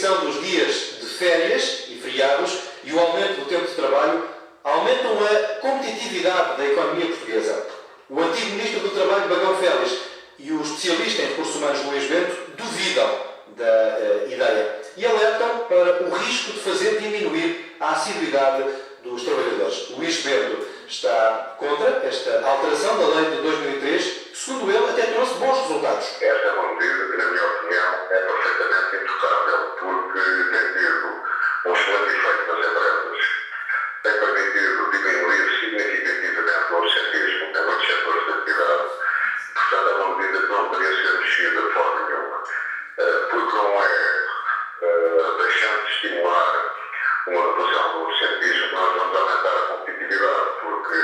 distribuição dos dias de férias e feriados e o aumento do tempo de trabalho aumentam a competitividade da economia portuguesa. O antigo Ministro do Trabalho, Bagão Félix, e o especialista em recursos humanos, Luís Bento, duvidam da ideia e alertam para o risco de fazer diminuir a assiduidade dos trabalhadores. Luís Bento está contra esta alteração da lei de 2003, que, segundo ele, até trouxe bons resultados. Esta é uma medida que, na minha opinião, é perfeitamente intocável, porque tem tido um excelente efeito nas empresas. Tem permitido diminuir significativamente o absentismo em muitos setores de atividade. Portanto, é uma medida que não deveria ser mexida de forma nenhuma, porque não é deixando de estimular uma redução do absentismo que nós vamos aumentar a competitividade, porque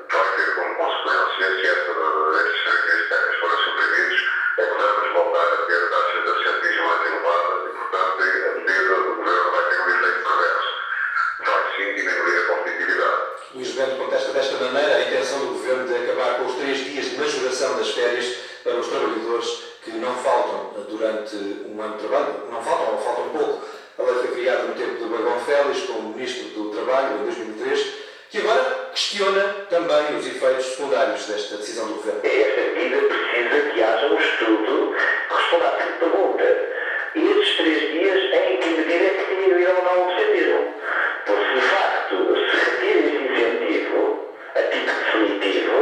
vai ter como consequência, se estes temas forem suprimidos, é que vamos voltar a ter taxas de absentismo mais elevadas e, portanto, a medida do governo vai ter um efeito perverso. Vai sim diminuir a competitividade. Luís Bento contesta desta maneira a intenção do governo de acabar com os 3 dias de majoração das férias para os trabalhadores que não faltam durante um ano de trabalho, não faltam ou faltam pouco. A lei foi criada no tempo do Bagão Félix, como Ministro do Trabalho, em 2003, que agora questiona também os efeitos secundários desta decisão do governo. Esta medida precisa que haja um estudo que responda à seguinte pergunta: estes 3 dias, em que medida é que diminuirão ou não o absentismo? Porque, de facto, se retira este incentivo a título definitivo,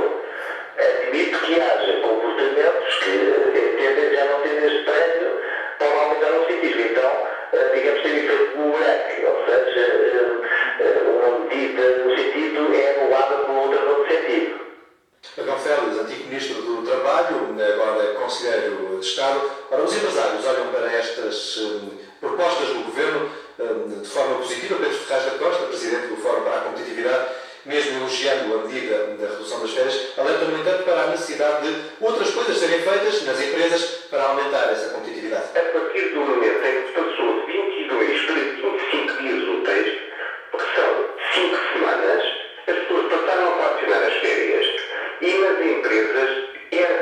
admito que haja comportamentos que já não têm este prémio para aumentar o absentismo. Então, digamos, tem um efeito bumerangue, ou seja, uma medida no sentido é anulada por outra no sentido. Bagão Félix, antigo Ministro do Trabalho, agora Conselheiro de Estado. Ora, os empresários olham para estas propostas do Governo de forma positiva. Pedro Ferraz da Costa, Presidente do Fórum para a Competitividade, mesmo elogiando a medida da redução das férias, alerta, no entanto, para a necessidade de outras coisas serem feitas nas empresas para aumentar essa competitividade. A partir do momento em que se passou de 22 para 25 dias úteis, que são 5 semanas, as pessoas passaram a fracionar as férias e nas empresas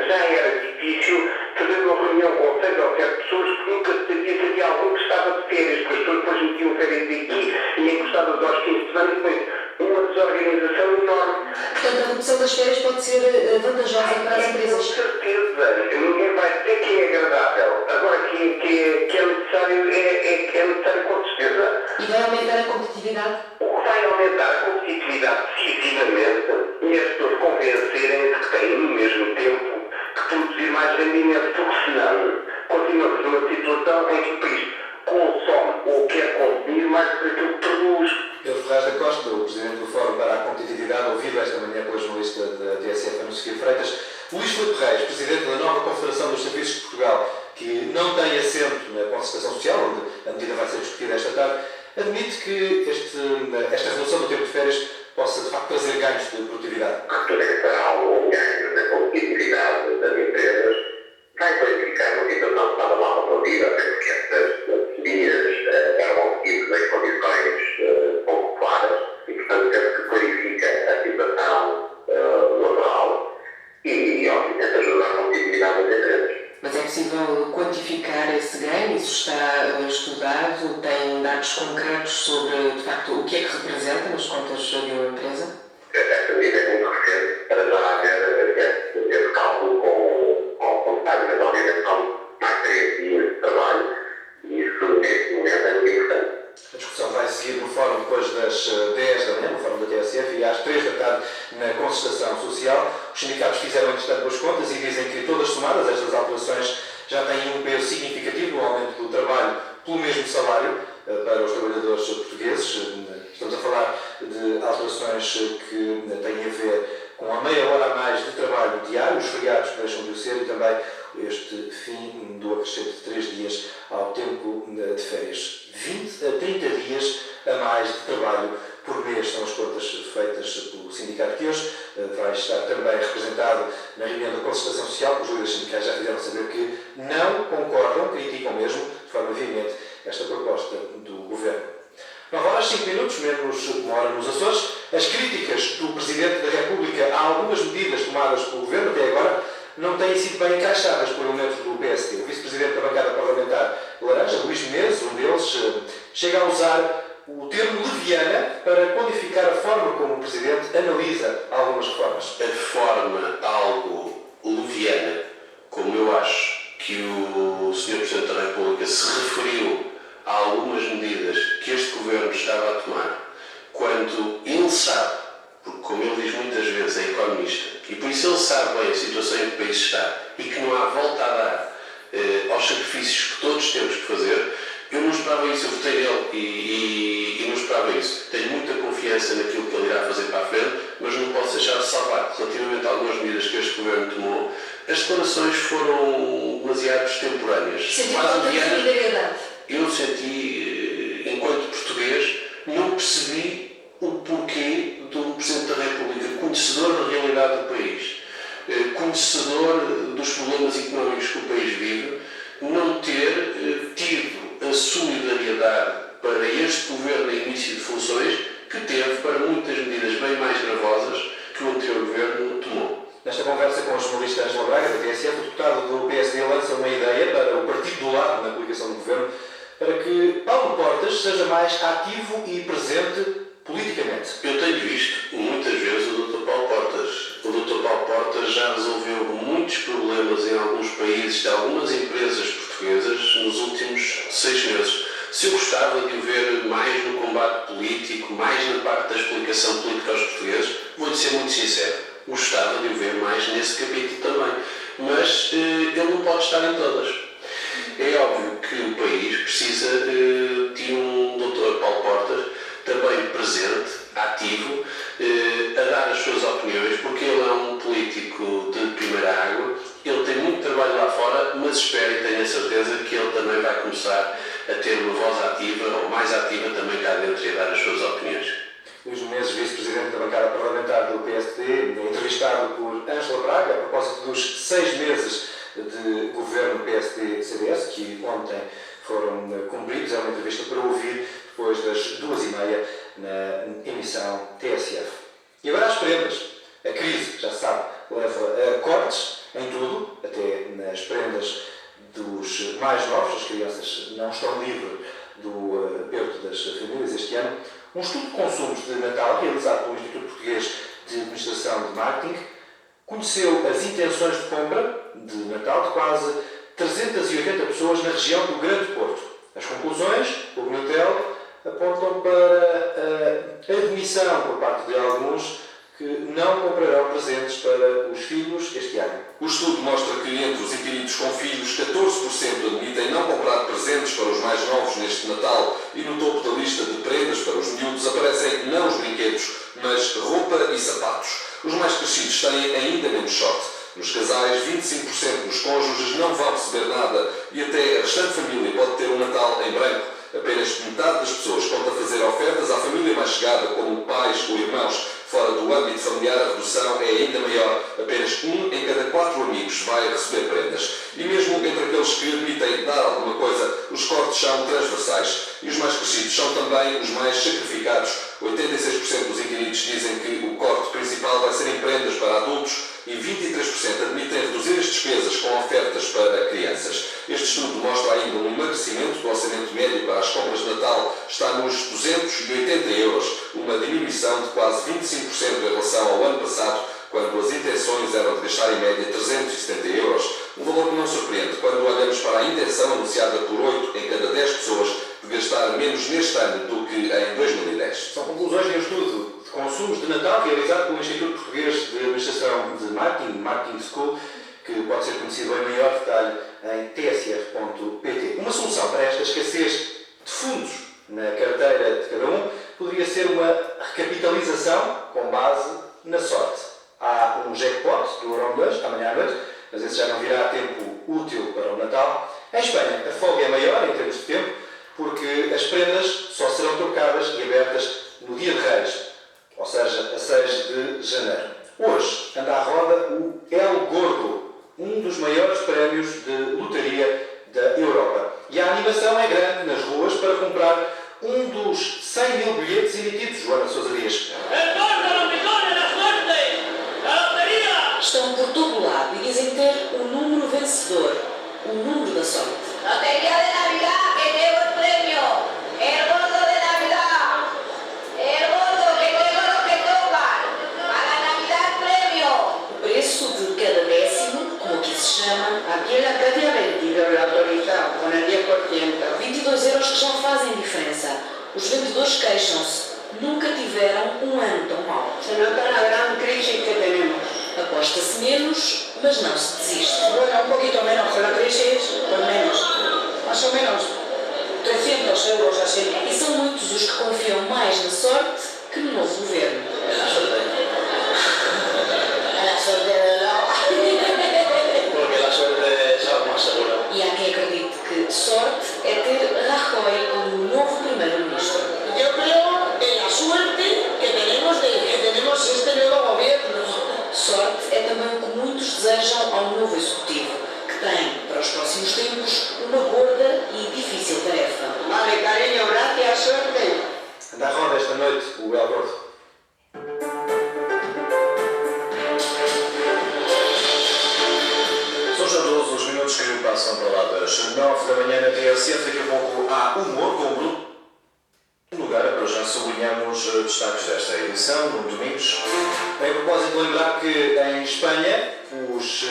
já era difícil fazer uma reunião com 6 ou 7 pessoas que nunca se sabia se havia algum que estava de férias, porque as pessoas depois metiam férias aqui e encostadas aos 15 de semana e depois uma desorganização enorme. Portanto, a redução das férias pode ser vantajosa para as empresas. Com certeza, ninguém vai dizer que é agradável. Agora que é necessário, é necessário com certeza. E vai aumentar a competitividade? O que vai aumentar a competitividade decisivamente e as pessoas convencerem de que têm no mesmo tempo que produzir mais rendimento, porque senão continuamos numa situação em que o país consome ou quer consumir mais do que aquilo que produz. Pedro Ferraz da Costa, o Presidente do Fórum para a Competitividade, ouvido esta manhã pela jornalista da TSF, Ana Sofia Freitas. Luís Filipe Reis, Presidente da nova Confederação dos Serviços de Portugal, que não tem assento na concertação social, onde a medida vai ser discutida esta tarde, admite que esta redução do tempo de férias possa, de facto, trazer ganhos de produtividade. Terá um ganho da competitividade das empresas, vai verificar uma situação que estava mal resolvida, até porque estes dias eram obtidos em condições pouco claras e, portanto, temos que clarificar a situação laboral e, obviamente, ajudar a competitividade das empresas. Mas é possível quantificar esse ganho? Isso está estudado? Tem dados concretos sobre, de facto, o que é que representa nas contas de uma empresa? Esta medida é muito recente para já haver esse cálculo com detalhe, mas obviamente são mais 3 dias de trabalho e isso neste momento é muito importante. A discussão vai seguir no fórum depois das 10 da manhã, no fórum da TSF, e às 3 da tarde na concertação social. Os sindicatos fizeram, entretanto, as contas e dizem que todas somadas estas alterações já têm um peso significativo no aumento do trabalho pelo mesmo salário para os trabalhadores portugueses. Estamos a falar de alterações que têm a ver com a meia hora a mais de trabalho diário, os feriados deixam de o ser, e também este fim do acrescento de 3 dias ao tempo de férias. 20 a 30 dias a mais de trabalho por mês são as contas feitas pelo sindicato, que hoje vai estar também representado na reunião da concertação social. Os líderes sindicais já fizeram saber que não concordam, criticam mesmo, de forma veemente, esta proposta do governo. 9 horas, 5 minutos, menos uma hora nos Açores. As críticas do Presidente da República a algumas medidas tomadas pelo Governo até agora não têm sido bem encaixadas por elementos do PSD. O vice-presidente da bancada parlamentar laranja, Luís Menezes, um deles, chega a usar o termo leviana para qualificar a forma como o Presidente analisa algumas reformas. A forma algo leviana, como eu acho que o Sr. Presidente da República se referiu a algumas medidas que este Governo estava a tomar, quando ele sabe, porque como ele diz muitas vezes, é economista, e por isso ele sabe bem a situação em que o país está e que não há volta a dar aos sacrifícios que todos temos que fazer, eu não esperava isso, eu votei nele e não esperava isso. Tenho muita confiança naquilo que ele irá fazer para a frente, mas não posso deixar de salvar, relativamente a algumas medidas que este Governo tomou, as declarações foram demasiado extemporâneas. Senti falta de solidariedade. Eu senti, enquanto português, não percebi o porquê do Presidente da República, conhecedor da realidade do país, conhecedor dos problemas económicos que o país vive, não ter tido a solidariedade para este Governo em início de funções que teve para muitas medidas bem mais gravosas que o anterior Governo tomou. Nesta conversa com o jornalista Ângela Braga, da TSF, o deputado do PSD lança uma ideia para o partido do lado na coligação do Governo para que Paulo Portas seja mais ativo e presente politicamente. Eu tenho visto muitas vezes o Dr. Paulo Portas. O Dr. Paulo Portas já resolveu muitos problemas em alguns países de algumas empresas portuguesas nos últimos 6 meses. Se eu gostava de o ver mais no combate político, mais na parte da explicação política aos portugueses, vou-lhe ser muito sincero, gostava de o ver mais nesse capítulo também. Mas ele não pode estar em todas. É óbvio que o país precisa de um Dr. Paulo Portas também presente, ativo, a dar as suas opiniões, porque ele é um político de primeira água, ele tem muito trabalho lá fora, mas espero e tenho a certeza que ele também vai começar a ter uma voz ativa, ou mais ativa também cá dentro, e a dar as suas opiniões. Luís Menezes, vice-presidente da bancada parlamentar do PSD, entrevistado por Ângela Braga, a propósito dos 6 meses de governo PSD-CDS, que ontem foram cumpridos. É uma entrevista para ouvir depois das 2h30 na emissão TSF. E agora as prendas. A crise, já se sabe, leva a cortes em tudo, até nas prendas dos mais novos. As crianças não estão livres do aperto das famílias este ano. Um estudo de consumos de Natal, realizado pelo Instituto Português de Administração de Marketing, conheceu as intenções de compra de Natal de quase 380 pessoas na região do Grande Porto. As conclusões, o Binatel, apontam para a admissão por parte de alguns que não comprarão presentes para os filhos este ano. O estudo mostra que entre os inquiridos com filhos, 14% admitem não comprar presentes para os mais novos neste Natal, e no topo da lista de prendas para os miúdos aparecem não os brinquedos, mas roupa e sapatos. Os mais crescidos têm ainda menos sorte. Nos casais, 25% dos cônjuges não vão receber nada e até a restante família pode ter um Natal em branco. Apenas metade das pessoas conta fazer ofertas à família mais chegada, como pais ou irmãos. Fora do âmbito familiar, a redução é ainda maior. Apenas 1 em cada 4 amigos vai receber prendas. E mesmo entre aqueles que admitem dar alguma coisa, os cortes são transversais. E os mais crescidos são também os mais sacrificados. 86% dos inquiridos dizem que o corte principal vai ser em prendas para adultos e 23% admitem reduzir as despesas com ofertas para crianças. Este estudo mostra ainda um emagrecimento do orçamento médio para as compras de Natal, está nos 280 euros, uma diminuição de quase 25% em relação ao ano passado, quando as intenções eram de gastar em média 370 euros, um valor que não surpreende quando olhamos para a intenção anunciada por 8 em cada 10 pessoas de gastar menos neste ano do que em 2010. São conclusões de um estudo de consumos de Natal realizado pelo Instituto Português de Administração de Marketing, Marketing School, que pode ser conhecido em maior detalhe em tsf.pt. Uma solução para esta escassez de fundos na carteira de cada um poderia ser uma recapitalização com base na sorte. Há um jackpot do Euromilhões amanhã à noite, mas esse já não virá a tempo útil para o Natal. Em Espanha, a folga é maior em termos de tempo, porque as prendas só serão trocadas e abertas no dia de Reis, ou seja, a 6 de janeiro. Hoje anda à roda o El Gordo, um dos maiores prémios de lotaria da Europa. E a animação é grande nas ruas para comprar um dos 100 mil bilhetes emitidos, Joana Sousa Dias. ¡El gordo, los millones, la suerte! ¡La lotería! Estão por todo o lado e dizem ter o número vencedor, o número da sorte. Lotería de Navidad, que llevo el premio. El gordo de Navidad. El gordo, que llevo lo que toca. Para Navidad premio. O preço de cada décimo, como aqui se chama, Aquí en la calle ha vendido el autorizado con el 10%. 22 euros que já fazem diferença. Os vendedores queixam-se. Nunca tiveram um ano tão mau. Se nota la gran crisis que tenemos. Aposta-se menos, mas não se desiste. Bueno, un poquito menos con la crisis, pues menos. Más o menos 300 euros así. E são muitos os que confiam mais na sorte que no novo governo. A la suerte de lado. Porque la suerte es algo más seguro. E há quem acredite que sorte é ter Rajoy como novo primeiro-ministro. Yo creo en la suerte que tenemos de que tenemos este nuevo gobierno. Sorte é também o que muitos desejam ao novo executivo, que tem, para os próximos tempos, uma gorda e difícil tarefa. Vale, cariño, gracias, suerte. Anda à roda esta noite, o El Gordo. São já 12 os minutos que passam para lá das 9 da manhã na TSF. Daqui a pouco há humor com o Bruno. Lugar, para já sublinhamos destaques desta edição, no Domingos. Bem, a propósito, lembrar que em Espanha os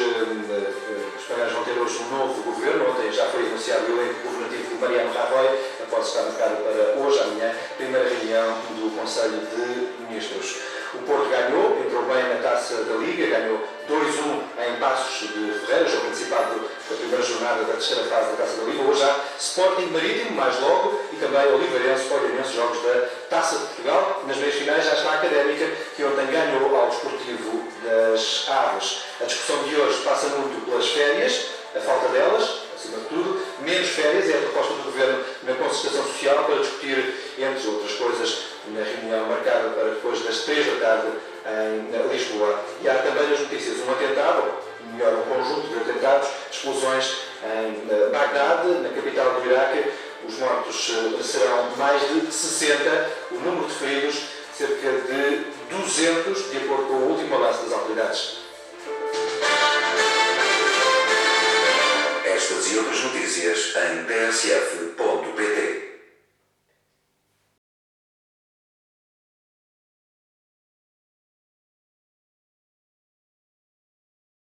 espanhóis vão ter hoje um novo governo. Ontem já foi anunciado o elenco governativo de Mariano Rajoy, após estar marcado para hoje, amanhã, primeira reunião do Conselho de Ministros. O Porto ganhou, entrou bem na Taça da Liga, ganhou 2-1 em Passos de Ferreira, jogo antecipado da primeira jornada da terceira fase da Taça da Liga. Hoje há Sporting Marítimo, mais logo, e também Oliveirense, Oliveirense, jogos da Taça de Portugal. Nas meias finais já está a Académica, que ontem ganhou ao Desportivo das Aves. A discussão de hoje passa muito pelas férias, a falta delas, acima de tudo, menos férias, é a proposta do Governo na concertação social para discutir, entre outras coisas, na reunião marcada para depois das 3 da tarde em Lisboa. E há também as notícias, um atentado, ou melhor, um conjunto de atentados, explosões em Bagdade, na capital do Iraque. Os mortos serão mais de 60, o número de feridos cerca de 200, de acordo com o último balanço das autoridades. Estas e outras notícias em tsf.pt